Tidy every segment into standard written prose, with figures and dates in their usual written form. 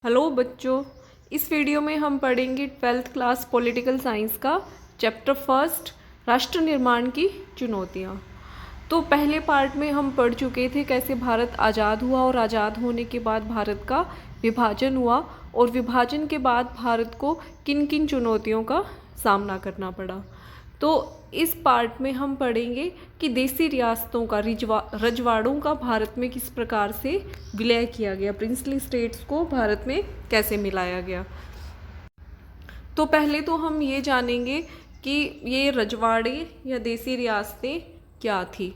Hello बच्चों, इस video में हम पढ़ेंगे 12th क्लास पॉलिटिकल साइंस का चैप्टर फर्स्ट राष्ट्र निर्माण की चुनौतियाँ। तो पहले पार्ट में हम पढ़ चुके थे कैसे भारत आज़ाद हुआ और आज़ाद होने के बाद भारत का विभाजन हुआ और विभाजन के बाद भारत को किन किन चुनौतियों का सामना करना पड़ा। तो इस पार्ट में हम पढ़ेंगे कि देसी रियासतों का रजवाड़ों का भारत में किस प्रकार से विलय किया गया, प्रिंसली स्टेट्स को भारत में कैसे मिलाया गया। तो पहले तो हम ये जानेंगे कि ये रजवाड़े या देसी रियासतें क्या थी।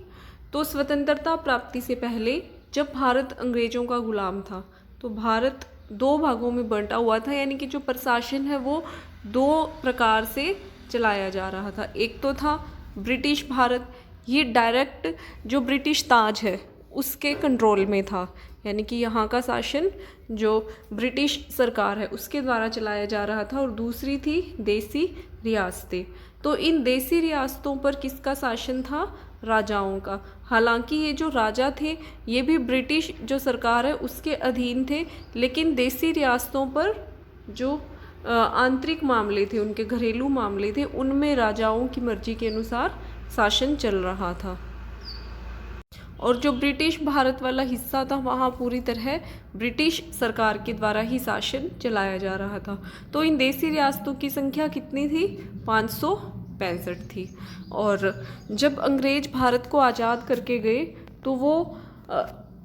तो स्वतंत्रता प्राप्ति से पहले जब भारत अंग्रेजों का गुलाम था तो भारत दो भागों में बंटा हुआ था, यानी कि जो प्रशासन है वो दो प्रकार से चलाया जा रहा था। एक तो था ब्रिटिश भारत, ये डायरेक्ट जो ब्रिटिश ताज है उसके कंट्रोल में था, यानी कि यहाँ का शासन जो ब्रिटिश सरकार है उसके द्वारा चलाया जा रहा था। और दूसरी थी देसी रियासतें। तो इन देसी रियासतों पर किसका शासन था? राजाओं का। हालांकि ये जो राजा थे ये भी ब्रिटिश जो सरकार है उसके अधीन थे, लेकिन देसी रियासतों पर जो आंतरिक मामले थे, उनके घरेलू मामले थे, उनमें राजाओं की मर्जी के अनुसार शासन चल रहा था। और जो ब्रिटिश भारत वाला हिस्सा था वहाँ पूरी तरह ब्रिटिश सरकार के द्वारा ही शासन चलाया जा रहा था। तो इन देसी रियासतों की संख्या कितनी थी? 565 थी। और जब अंग्रेज भारत को आज़ाद करके गए तो वो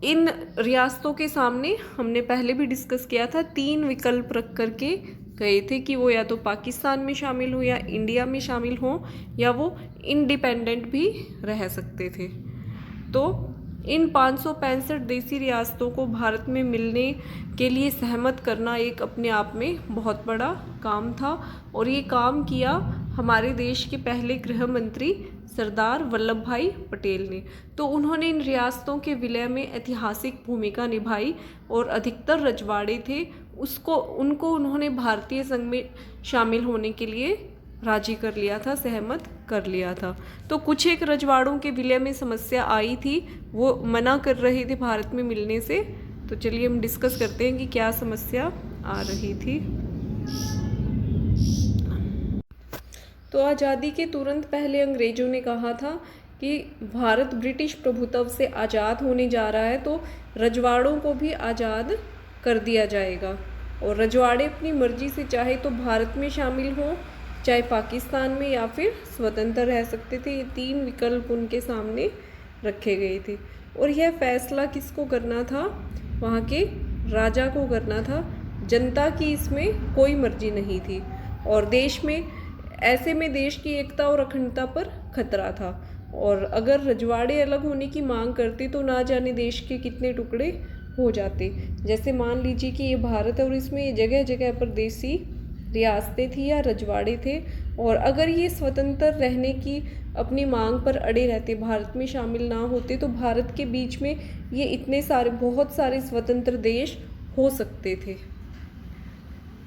इन रियासतों के सामने, हमने पहले भी डिस्कस किया था, 3 विकल्प रख करके गए थे कि वो या तो पाकिस्तान में शामिल हो या इंडिया में शामिल हो या वो इंडिपेंडेंट भी रह सकते थे। तो इन 565 देसी रियासतों को भारत में मिलने के लिए सहमत करना एक अपने आप में बहुत बड़ा काम था। और ये काम किया हमारे देश के पहले गृह मंत्री सरदार वल्लभ भाई पटेल ने। तो उन्होंने इन रियासतों के विलय में ऐतिहासिक भूमिका निभाई और अधिकतर रजवाड़े थे उनको उन्होंने भारतीय संघ में शामिल होने के लिए राजी कर लिया था, सहमत कर लिया था। तो कुछ एक रजवाड़ों के विलय में समस्या आई थी, वो मना कर रहे थे भारत में मिलने से। तो चलिए हम डिस्कस करते हैं कि क्या समस्या आ रही थी। तो आज़ादी के तुरंत पहले अंग्रेजों ने कहा था कि भारत ब्रिटिश प्रभुत्व से आज़ाद होने जा रहा है तो रजवाड़ों को भी आज़ाद कर दिया जाएगा और रजवाड़े अपनी मर्जी से चाहे तो भारत में शामिल हों, चाहे पाकिस्तान में, या फिर स्वतंत्र रह सकते थे। ये 3 विकल्प उनके सामने रखे गए थे। और यह फैसला किसको करना था? वहाँ के राजा को करना था। जनता की इसमें कोई मर्जी नहीं थी। और देश में ऐसे में देश की एकता और अखंडता पर खतरा था। और अगर रजवाड़े अलग होने की मांग करते तो ना जाने देश के कितने टुकड़े हो जाते। जैसे मान लीजिए कि ये भारत है और इसमें जगह जगह पर देसी रियासतें थी या रजवाड़े थे, और अगर ये स्वतंत्र रहने की अपनी मांग पर अड़े रहते, भारत में शामिल ना होते, तो भारत के बीच में ये इतने सारे बहुत सारे स्वतंत्र देश हो सकते थे।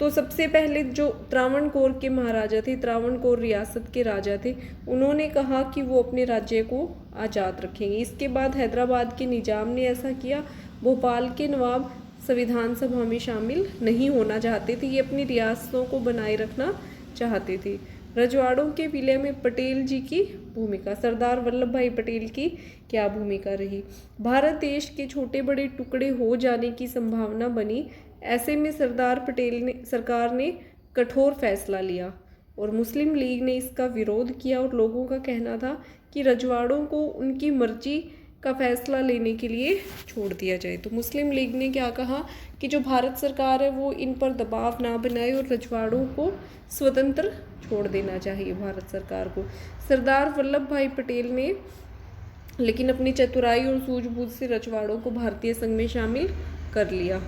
तो सबसे पहले जो त्रावणकोर के महाराजा थे, त्रावणकोर रियासत के राजा थे, उन्होंने कहा कि वो अपने राज्य को आज़ाद रखेंगे। इसके बाद हैदराबाद के निजाम ने ऐसा किया। भोपाल के नवाब संविधान सभा में शामिल नहीं होना चाहते थे, ये अपनी रियासतों को बनाए रखना चाहते थे। रजवाड़ों के विलय में पटेल जी की भूमिका, सरदार वल्लभ भाई पटेल की क्या भूमिका रही? भारत देश के छोटे बड़े टुकड़े हो जाने की संभावना बनी। ऐसे में सरकार ने कठोर फैसला लिया और मुस्लिम लीग ने इसका विरोध किया। और लोगों का कहना था कि रजवाड़ों को उनकी मर्जी का फैसला लेने के लिए छोड़ दिया जाए। तो मुस्लिम लीग ने क्या कहा कि जो भारत सरकार है वो इन पर दबाव ना बनाए और रजवाड़ों को स्वतंत्र छोड़ देना चाहिए भारत सरकार को। सरदार वल्लभ भाई पटेल ने लेकिन अपनी चतुराई और सूझबूझ से रजवाड़ों को भारतीय संघ में शामिल कर लिया।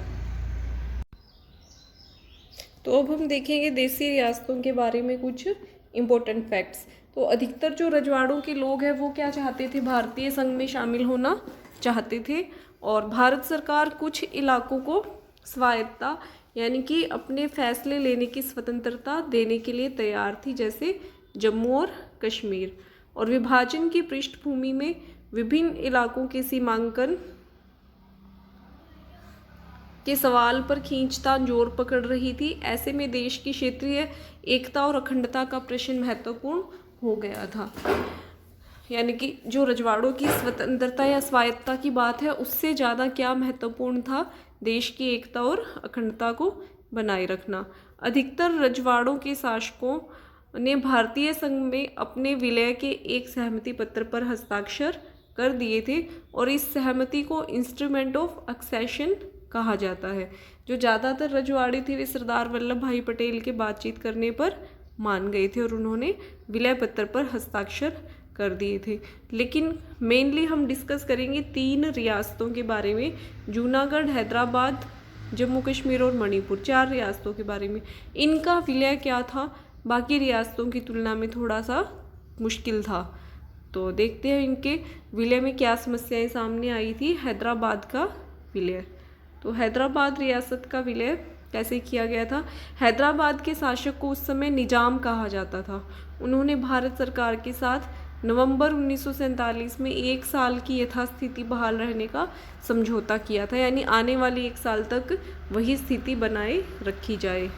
तो अब हम देखेंगे देसी रियासतों के बारे में कुछ इम्पोर्टेंट फैक्ट्स। तो अधिकतर जो रजवाड़ों के लोग हैं वो क्या चाहते थे? भारतीय संघ में शामिल होना चाहते थे। और भारत सरकार कुछ इलाकों को स्वायत्तता यानी कि अपने फैसले लेने की स्वतंत्रता देने के लिए तैयार थी, जैसे जम्मू और कश्मीर। और विभाजन की पृष्ठभूमि में विभिन्न इलाकों के सीमांकन के सवाल पर खींचतान जोर पकड़ रही थी। ऐसे में देश की क्षेत्रीय एकता और अखंडता का प्रश्न महत्वपूर्ण हो गया था। यानी कि जो रजवाड़ों की स्वतंत्रता या स्वायत्तता की बात है, उससे ज़्यादा क्या महत्वपूर्ण था, देश की एकता और अखंडता को बनाए रखना। अधिकतर रजवाड़ों के शासकों ने भारतीय संघ में अपने विलय के एक सहमति पत्र पर हस्ताक्षर कर दिए थे और इस सहमति को इंस्ट्रूमेंट ऑफ एक्सेशन कहा जाता है। जो ज़्यादातर रजवाड़ी थे वे सरदार वल्लभ भाई पटेल के बातचीत करने पर मान गए थे और उन्होंने विलय पत्र पर हस्ताक्षर कर दिए थे। लेकिन मेनली हम डिस्कस करेंगे 3 रियासतों के बारे में, जूनागढ़, हैदराबाद, जम्मू कश्मीर और मणिपुर, 4 रियासतों के बारे में। इनका विलय क्या था, बाकी रियासतों की तुलना में थोड़ा सा मुश्किल था। तो देखते हैं इनके विलय में क्या समस्याएं सामने आई थी। हैदराबाद का विलय, तो हैदराबाद रियासत का विलय कैसे किया गया था। हैदराबाद के शासक को उस समय निजाम कहा जाता था। उन्होंने भारत सरकार के साथ नवंबर 1947 में 1 साल की यथास्थिति बहाल रहने का समझौता किया था, यानी आने वाले 1 साल तक वही स्थिति बनाए रखी जाए।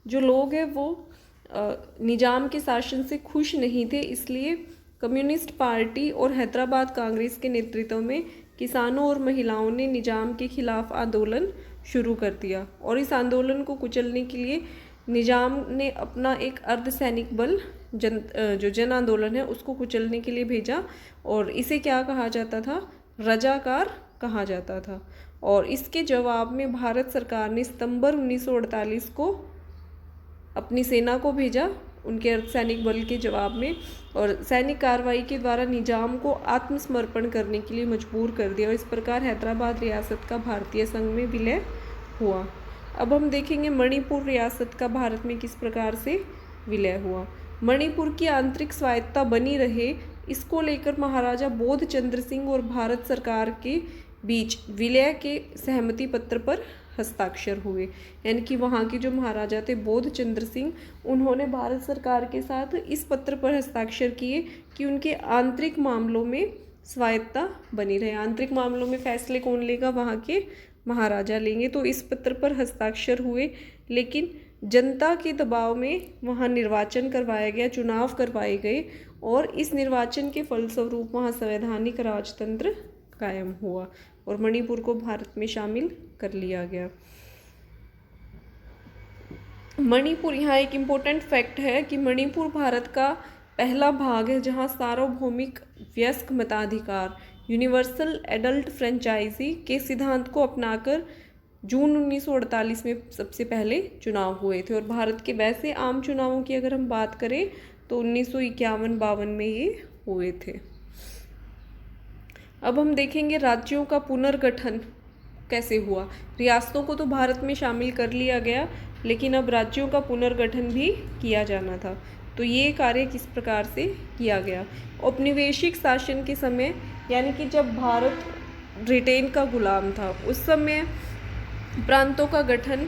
जो लोग हैं वो निजाम के शासन से खुश नहीं थे, इसलिए कम्युनिस्ट पार्टी और हैदराबाद कांग्रेस के नेतृत्व में किसानों और महिलाओं ने निजाम के खिलाफ आंदोलन शुरू कर दिया और इस आंदोलन को कुचलने के लिए निजाम ने अपना एक अर्धसैनिक बल जो जन आंदोलन है उसको कुचलने के लिए भेजा और इसे क्या कहा जाता था, रजाकार कहा जाता था। और इसके जवाब में भारत सरकार ने सितंबर 1948 को अपनी सेना को भेजा उनके अर्धसैनिक बल के जवाब में और सैनिक कार्रवाई के द्वारा निजाम को आत्मसमर्पण करने के लिए मजबूर कर दिया और इस प्रकार हैदराबाद रियासत का भारतीय संघ में विलय हुआ। अब हम देखेंगे मणिपुर रियासत का भारत में किस प्रकार से विलय हुआ। मणिपुर की आंतरिक स्वायत्तता बनी रहे, इसको लेकर महाराजा बोध चंद्र सिंह और भारत सरकार के बीच विलय के सहमति पत्र पर हस्ताक्षर हुए। यानी कि वहाँ के जो महाराजा थे बोध चंद्र सिंह, उन्होंने भारत सरकार के साथ इस पत्र पर हस्ताक्षर किए कि उनके आंतरिक मामलों में स्वायत्तता बनी रहे। आंतरिक मामलों में फैसले कौन लेगा, वहाँ के महाराजा लेंगे। तो इस पत्र पर हस्ताक्षर हुए, लेकिन जनता के दबाव में वहाँ निर्वाचन करवाया गया, चुनाव करवाए गए और इस निर्वाचन के फलस्वरूप वहाँ संवैधानिक राजतंत्र कायम हुआ और मणिपुर को भारत में शामिल कर लिया गया। मणिपुर, यहाँ एक इम्पोर्टेंट फैक्ट है कि मणिपुर भारत का पहला भाग है जहाँ सार्वभौमिक वयस्क मताधिकार यूनिवर्सल एडल्ट फ्रेंचाइजी के सिद्धांत को अपनाकर जून 1948 में सबसे पहले चुनाव हुए थे और भारत के वैसे आम चुनावों की अगर हम बात करें तो 1951-52 में ये हुए थे। अब हम देखेंगे राज्यों का पुनर्गठन कैसे हुआ। रियासतों को तो भारत में शामिल कर लिया गया, लेकिन अब राज्यों का पुनर्गठन भी किया जाना था। तो ये कार्य किस प्रकार से किया गया। औपनिवेशिक शासन के समय, यानी कि जब भारत ब्रिटेन का गुलाम था, उस समय प्रांतों का गठन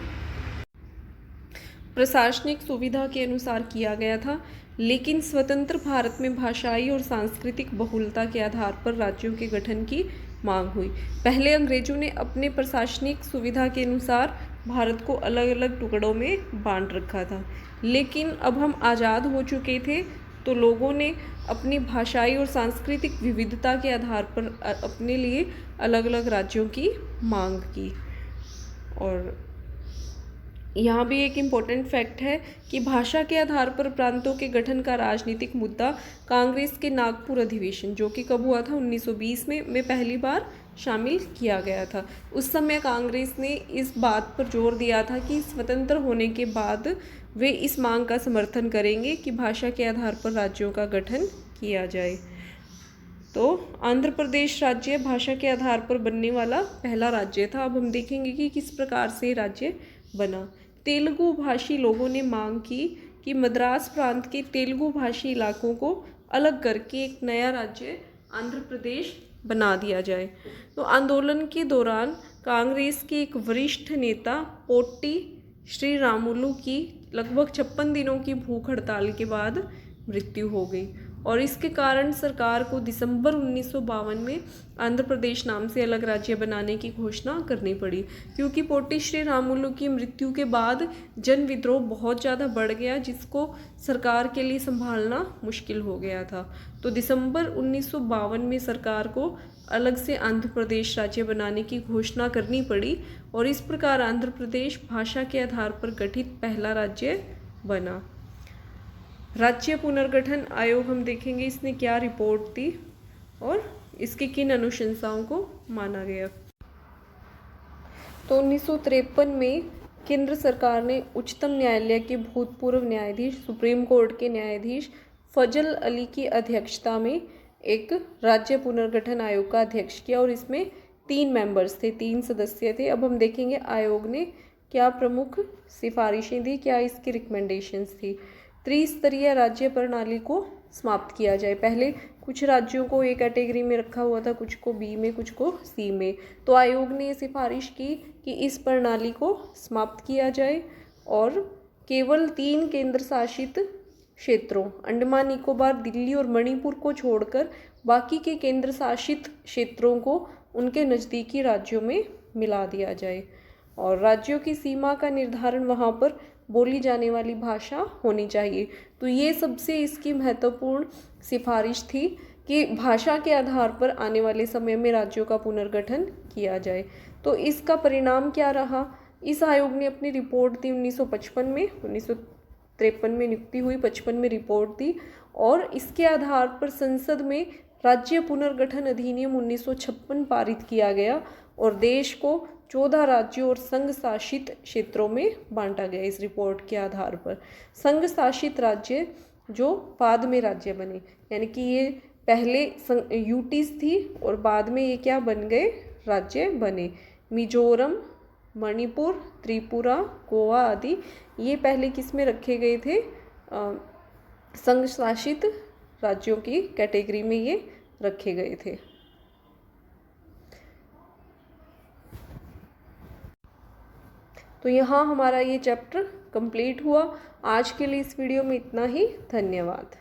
प्रशासनिक सुविधा के अनुसार किया गया था, लेकिन स्वतंत्र भारत में भाषाई और सांस्कृतिक बहुलता के आधार पर राज्यों के गठन की मांग हुई। पहले अंग्रेजों ने अपने प्रशासनिक सुविधा के अनुसार भारत को अलग अलग टुकड़ों में बांट रखा था, लेकिन अब हम आज़ाद हो चुके थे तो लोगों ने अपनी भाषाई और सांस्कृतिक विविधता के आधार पर अपने लिए अलग अलग राज्यों की मांग की। और यहाँ भी एक इम्पोर्टेंट फैक्ट है कि भाषा के आधार पर प्रांतों के गठन का राजनीतिक मुद्दा कांग्रेस के नागपुर अधिवेशन, जो कि कब हुआ था 1920 में पहली बार शामिल किया गया था। उस समय कांग्रेस ने इस बात पर जोर दिया था कि स्वतंत्र होने के बाद वे इस मांग का समर्थन करेंगे कि भाषा के आधार पर राज्यों का गठन किया जाए। तो आंध्र प्रदेश राज्य भाषा के आधार पर बनने वाला पहला राज्य था। अब हम देखेंगे कि किस प्रकार से राज्य बना। तेलुगु भाषी लोगों ने मांग की कि मद्रास प्रांत के तेलुगु भाषी इलाकों को अलग करके एक नया राज्य आंध्र प्रदेश बना दिया जाए। तो आंदोलन के दौरान कांग्रेस के एक वरिष्ठ नेता पोट्टी श्रीरामुलु की लगभग 56 दिनों की भूख हड़ताल के बाद मृत्यु हो गई और इसके कारण सरकार को दिसंबर 1952 में आंध्र प्रदेश नाम से अलग राज्य बनाने की घोषणा करनी पड़ी, क्योंकि पोटी श्री रामुलु की मृत्यु के बाद जन विद्रोह बहुत ज़्यादा बढ़ गया, जिसको सरकार के लिए संभालना मुश्किल हो गया था। तो दिसंबर 1952 में सरकार को अलग से आंध्र प्रदेश राज्य बनाने की घोषणा करनी पड़ी और इस प्रकार आंध्र प्रदेश भाषा के आधार पर गठित पहला राज्य बना। राज्य पुनर्गठन आयोग हम देखेंगे इसने क्या रिपोर्ट दी और इसकी किन अनुशंसाओं को माना गया। तो 1953 में केंद्र सरकार ने उच्चतम न्यायालय के भूतपूर्व न्यायाधीश, सुप्रीम कोर्ट के न्यायाधीश फजल अली की अध्यक्षता में एक राज्य पुनर्गठन आयोग का अध्यक्ष किया और इसमें 3 मेंबर्स थे, 3 सदस्य थे। अब हम देखेंगे आयोग ने क्या प्रमुख सिफारिशें दी, क्या इसकी रिकमेंडेशंस थी। त्रिस्तरीय राज्य प्रणाली को समाप्त किया जाए। पहले कुछ राज्यों को ए कैटेगरी में रखा हुआ था, कुछ को बी में, कुछ को सी में। तो आयोग ने सिफारिश की कि इस प्रणाली को समाप्त किया जाए और केवल 3 केंद्र शासित क्षेत्रों अंडमान निकोबार, दिल्ली और मणिपुर को छोड़कर बाकी के केंद्र शासित क्षेत्रों को उनके नज़दीकी राज्यों में मिला दिया जाए और राज्यों की सीमा का निर्धारण वहाँ पर बोली जाने वाली भाषा होनी चाहिए। तो ये सबसे इसकी महत्वपूर्ण सिफारिश थी कि भाषा के आधार पर आने वाले समय में राज्यों का पुनर्गठन किया जाए। तो इसका परिणाम क्या रहा? इस आयोग ने अपनी रिपोर्ट दी 1955 में, 1953 में नियुक्ति हुई, 55 में रिपोर्ट दी और इसके आधार पर संसद में राज्य पुनर्गठन अधिनियम 1956 पारित किया गया और देश को 14 राज्यों और संघ शासित क्षेत्रों में बांटा गया। इस रिपोर्ट के आधार पर संघ शासित राज्य जो बाद में राज्य बने, यानी कि ये पहले यूटीज थी और बाद में ये क्या बन गए, राज्य बने। मिजोरम, मणिपुर, त्रिपुरा, गोवा आदि ये पहले किस में रखे गए थे, संघ शासित राज्यों की कैटेगरी में ये रखे गए थे। तो यहाँ हमारा ये चैप्टर कंप्लीट हुआ। आज के लिए इस वीडियो में इतना ही। धन्यवाद।